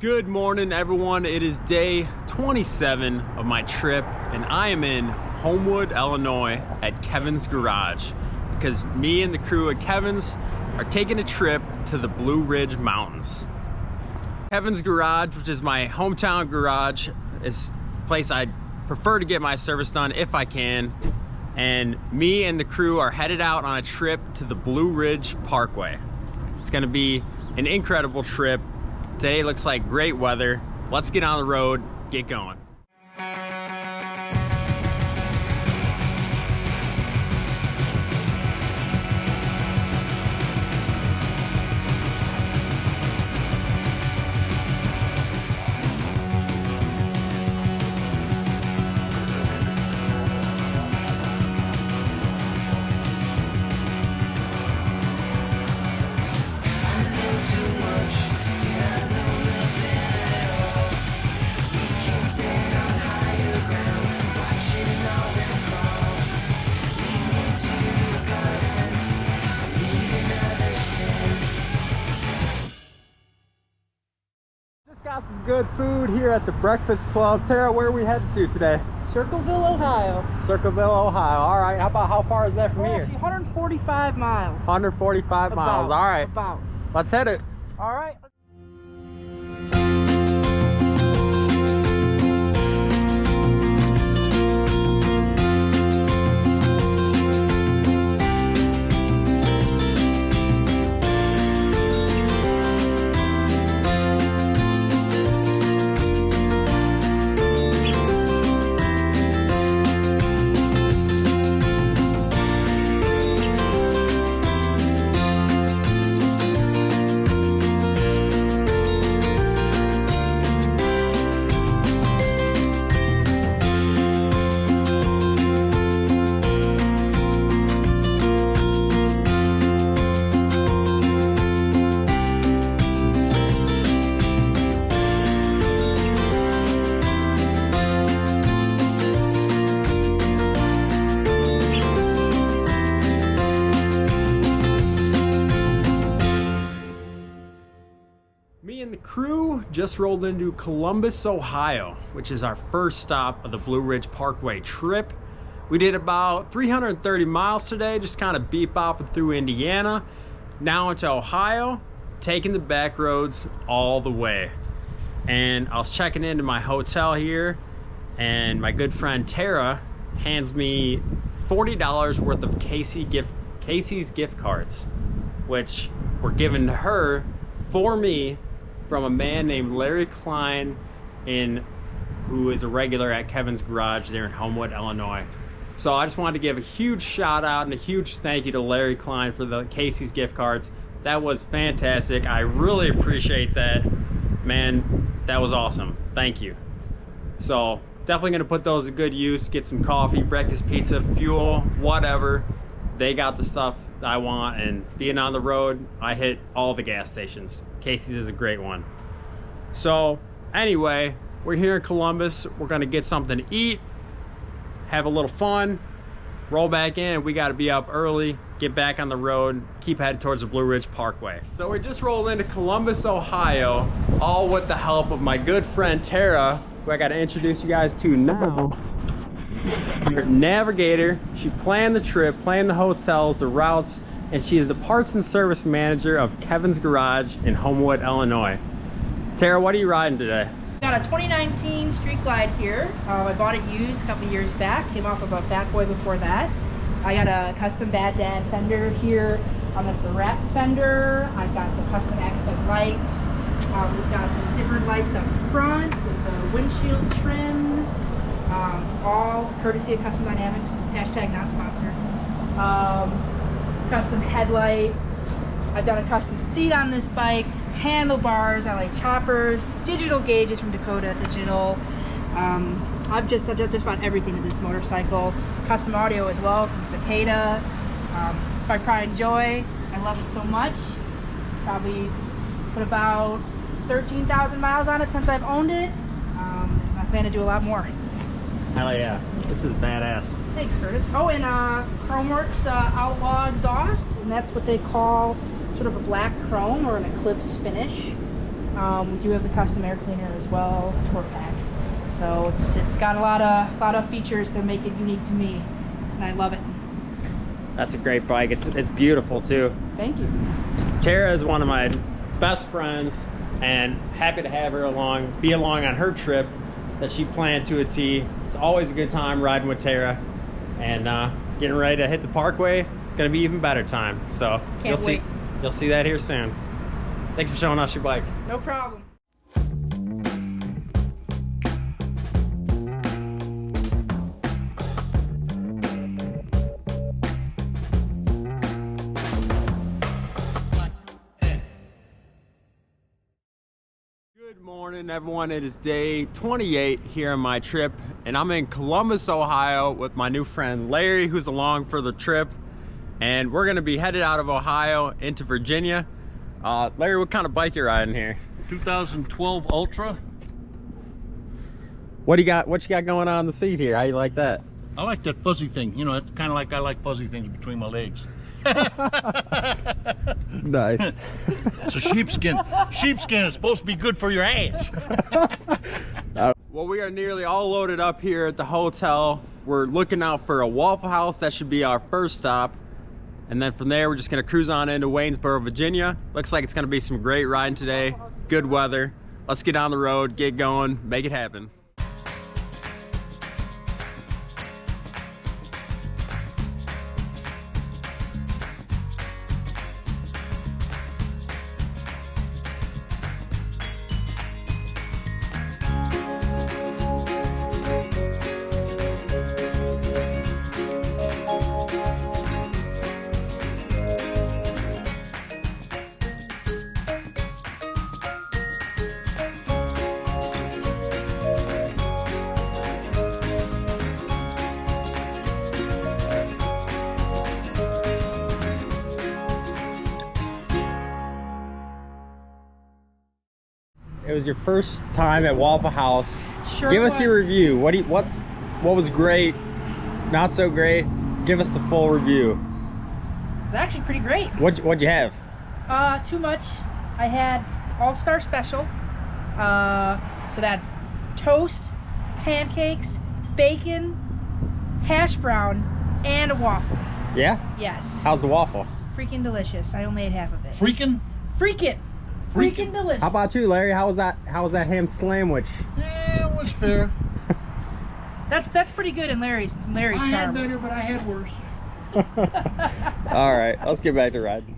Good morning, everyone. It is day 27 of my trip, and I am in Homewood, Illinois at Kevin's Garage because me and the crew at Kevin's are taking a trip to the Blue Ridge Mountains. Kevin's Garage, which is my hometown garage, is a place I prefer to get my service done if I can. And me and the crew are headed out on a trip to the Blue Ridge Parkway. It's gonna be an incredible trip. Today looks like great weather. Let's get on the road, get going. Got some good food here at the Breakfast Club. Tara, where are we headed to today? Circleville, Ohio. Circleville, Ohio. All right. How far is that from here? Actually 145 miles. 145 miles. All right. About. Let's hit it. All right. Me and the crew just rolled into Columbus, Ohio, which is our first stop of the Blue Ridge Parkway trip. We did about 330 miles today, just kind of beep-bopping through Indiana, now into Ohio, taking the back roads all the way. And I was checking into my hotel here, and my good friend Tara hands me $40 worth of Casey's gift cards, which were given to her for me from a man named Larry Klein, who is a regular at Kevin's Garage there in Homewood, Illinois. So I just wanted to give a huge shout out and a huge thank you to Larry Klein for the Casey's gift cards. That was fantastic. I really appreciate that, man. That was awesome. Thank you. So definitely gonna put those to good use, get some coffee, breakfast pizza, fuel, whatever. They got the stuff I want, and being on the road, I hit all the gas stations. Casey's is a great one. So anyway, we're here in Columbus. We're gonna get something to eat, have a little fun, roll back in. We gotta be up early, get back on the road, keep heading towards the Blue Ridge Parkway. So we just rolled into Columbus, Ohio, all with the help of my good friend Tara, who I gotta introduce you guys to now. Your navigator. She planned the trip, planned the hotels, the routes, and she is the parts and service manager of Kevin's Garage in Homewood, Illinois. Tara, what are you riding today? Got a 2019 Street Glide here. I bought it used a couple years back. Came off of a PARKWAY before that. I got a custom Bad Dad fender here. That's the wrap fender. I've got the custom accent lights. We've got some different lights up front with the windshield trims. All courtesy of Custom Dynamics, hashtag not sponsored. Custom headlight. I've done a custom seat on this bike, handlebars, I like choppers, digital gauges from Dakota Digital. I've just about everything to this motorcycle. Custom audio as well from Cicada. It's my pride and joy. I love it so much. Probably put about 13,000 miles on it since I've owned it. I plan to do a lot more. Hell yeah, this is badass. Thanks, Curtis. Oh, and Chromeworks Outlaw exhaust, and that's what they call sort of a black chrome or an eclipse finish. We do have the custom air cleaner as well, tour pack. So it's got a lot of features to make it unique to me, and I love it. That's a great bike. It's beautiful too. Thank you. Tara is one of my best friends, and happy to have her be along on her trip that she planned to a T. It's always a good time riding with Tara, and getting ready to hit the Parkway. It's gonna be even better time. So you'll see that here soon. Thanks for showing us your bike. No problem. Good morning, everyone. It is day 28 here on my trip, and I'm in Columbus, Ohio with my new friend Larry, who's along for the trip. And we're gonna be headed out of Ohio into Virginia. Larry, what kind of bike you riding here? 2012 Ultra. What you got going on the seat here? How you like that? I like that fuzzy thing. You know, it's kind of like I like fuzzy things between my legs. Nice. It's a sheepskin. Sheepskin is supposed to be good for your ass. Well, we are nearly all loaded up here at the hotel. We're looking out for a Waffle House. That should be our first stop. And then from there, we're just gonna cruise on into Waynesboro, Virginia. Looks like it's gonna be some great riding today. Good weather. Let's get on the road, get going, make it happen. It was your first time at Waffle House. Sure Give us was. your review. What was great, not so great? Give us the full review. It's actually pretty great. What'd you have? Too much. I had All-Star Special. So that's toast, pancakes, bacon, hash brown, and a waffle. Yeah? Yes. How's the waffle? Freaking delicious. I only ate half of it. Freaking? Freaking delicious. How about you, Larry? How was that ham sandwich? Yeah, it was fair. That's pretty good in Larry's I had terms. better, but I had worse. All right, let's get back to riding.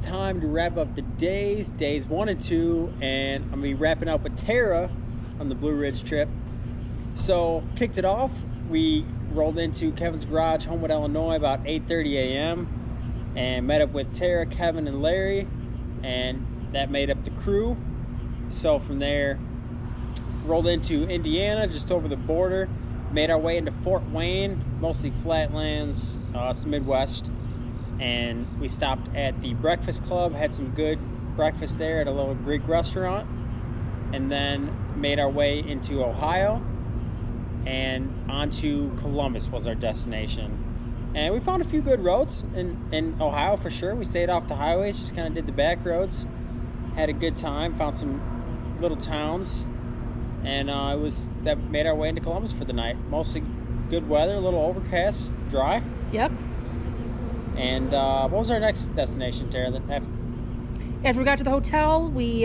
Time to wrap up the days 1 and 2, and I'm gonna be wrapping up with Tara on the Blue Ridge trip. So kicked it off, we rolled into Kevin's garage, Homewood, Illinois, about 8:30 a.m. and met up with Tara, Kevin, and Larry, and that made up the crew. So from there, rolled into Indiana, just over the border, made our way into Fort Wayne, mostly flatlands, it's the Midwest. And we stopped at the Breakfast Club, had some good breakfast there at a little Greek restaurant, and then made our way into Ohio and onto Columbus was our destination. And we found a few good roads in Ohio for sure. We stayed off the highways, just kind of did the back roads, had a good time, found some little towns, and that made our way into Columbus for the night. Mostly good weather, a little overcast, dry. Yep. And what was our next destination, Tara? After we got to the hotel, we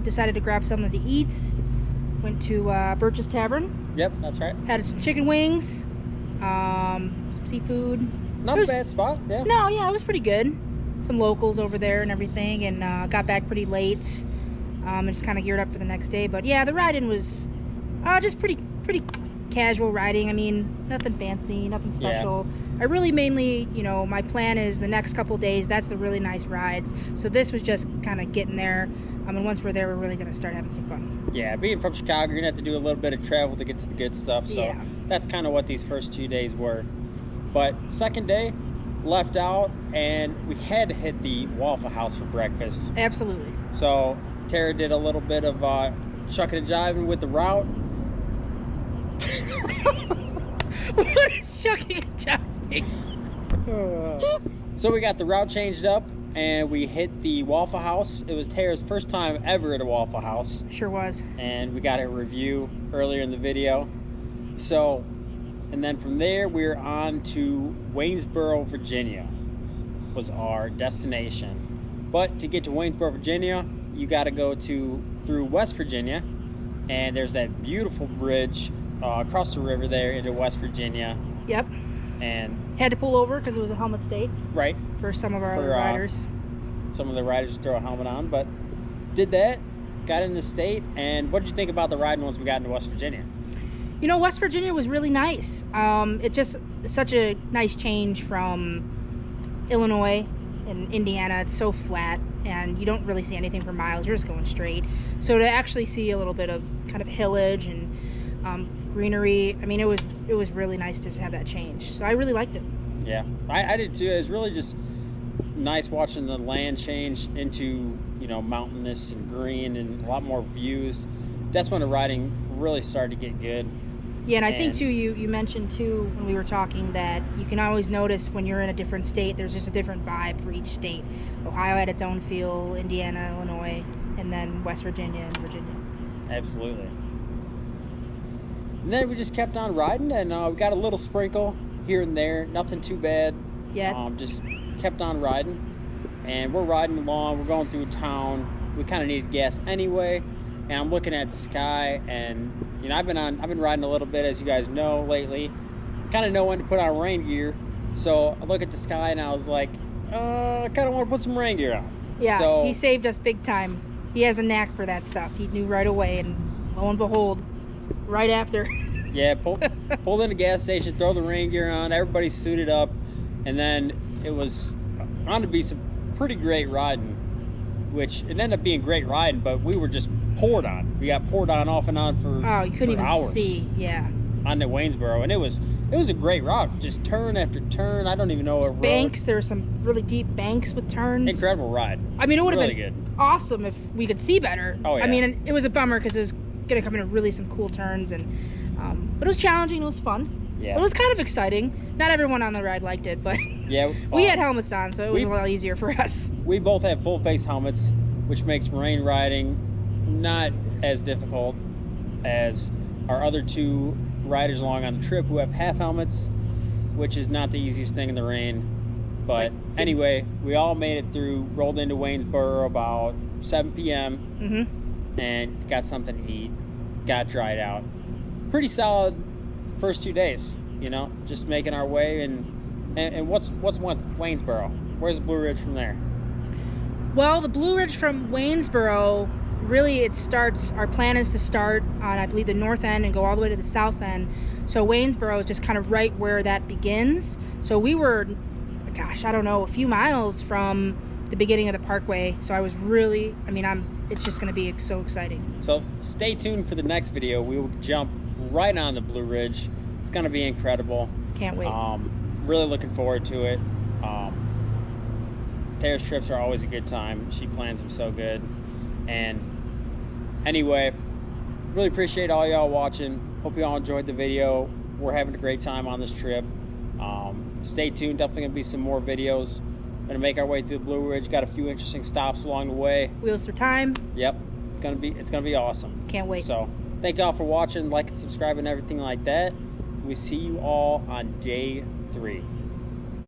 decided to grab something to eat. Went to Birch's Tavern. Yep, that's right. Had some chicken wings, some seafood. Not a bad spot, yeah. No, yeah, it was pretty good. Some locals over there and everything, and got back pretty late. And just kind of geared up for the next day. But yeah, the ride-in was just pretty casual riding. I mean, nothing fancy, nothing special. Yeah. I really mainly, you know, my plan is the next couple days, that's the really nice rides. So this was just kind of getting there, And once we're there, we're really going to start having some fun. Yeah, being from Chicago, you're going to have to do a little bit of travel to get to the good stuff. So Yeah. that's kind of what these first 2 days were. But second day, left out, and we had to hit the Waffle House for breakfast. Absolutely. So Tara did a little bit of shucking and jiving with the route. What is chucking and jiving? So we got the route changed up, and we hit the Waffle House. It was Tara's first time ever at a Waffle House. Sure was. And we got a review earlier in the video. So, and then from there we're on to Waynesboro, Virginia was our destination. But to get to Waynesboro, Virginia, you got to go through West Virginia, and there's that beautiful bridge across the river there into West Virginia. Yep. And had to pull over because it was a helmet state. Right. For some of our other riders. Some of the riders throw a helmet on, but did that, got in the state. And what did you think about the ride once we got into West Virginia? You know, West Virginia was really nice. It just such a nice change from Illinois and Indiana. It's so flat and you don't really see anything for miles. You're just going straight. So to actually see a little bit of kind of hillage and greenery, I mean, it was really nice to just have that change. So I really liked it. Yeah, I did too. It was really just nice watching the land change into, you know, mountainous and green and a lot more views. That's when the riding really started to get good. Yeah, and I think too, you mentioned too when we were talking that you can always notice when you're in a different state, there's just a different vibe for each state. Ohio had its own feel, Indiana, Illinois, and then West Virginia and Virginia. Absolutely. And then we just kept on riding, and we got a little sprinkle here and there, nothing too bad. Yeah. Just kept on riding, and we're riding along. We're going through town. We kind of needed gas anyway, and I'm looking at the sky, and you know, I've been riding a little bit, as you guys know, lately. Kind of know when to put on rain gear, so I look at the sky and I was like, I kind of want to put some rain gear on. Yeah, so, he saved us big time. He has a knack for that stuff. He knew right away, and lo and behold, right after. Yeah, pulled in the gas station, throw the rain gear on, everybody's suited up, and then it was on to be some pretty great riding, which it ended up being great riding, but we were just poured on. We got poured on off and on for you couldn't even hours see. Yeah. On to Waynesboro, and it was a great route, just turn after turn. I don't even know what banks. There were some really deep banks with turns. Incredible ride. I mean, it would have really been good. Awesome if we could see better. Oh yeah. I mean, it was a bummer because it was gonna come into really some cool turns, and but it was challenging. It was fun. Yeah. It was kind of exciting. Not everyone on the ride liked it, but yeah, we had helmets on, so it was a lot easier for us. We both have full face helmets, which makes rain riding not as difficult as our other two riders along on the trip who have half helmets, which is not the easiest thing in the rain. But anyway, we all made it through, rolled into Waynesboro about 7 p.m. And got something to eat, got dried out. Pretty solid first 2 days, you know, just making our way. And what's Waynesboro? Where's the Blue Ridge from there? Well, the Blue Ridge from Waynesboro, really our plan is to start on, I believe, the north end and go all the way to the south end. So Waynesboro is just kind of right where that begins. So we were, gosh, I don't know, a few miles from the beginning of the Parkway. So I was really, it's just going to be so exciting. So stay tuned for the next video. We will jump right on the Blue Ridge. It's going to be incredible. Can't wait. Really looking forward to it. Tara's trips are always a good time. She plans them so good. And anyway, really appreciate all y'all watching. Hope you all enjoyed the video. We're having a great time on this trip. Stay tuned. Definitely going to be some more videos. Going to make our way through the Blue Ridge. Got a few interesting stops along the way. Wheels through time. Yep. It's gonna be awesome. Can't wait. So thank y'all for watching, like and subscribe and everything like that. We see you all on day 3.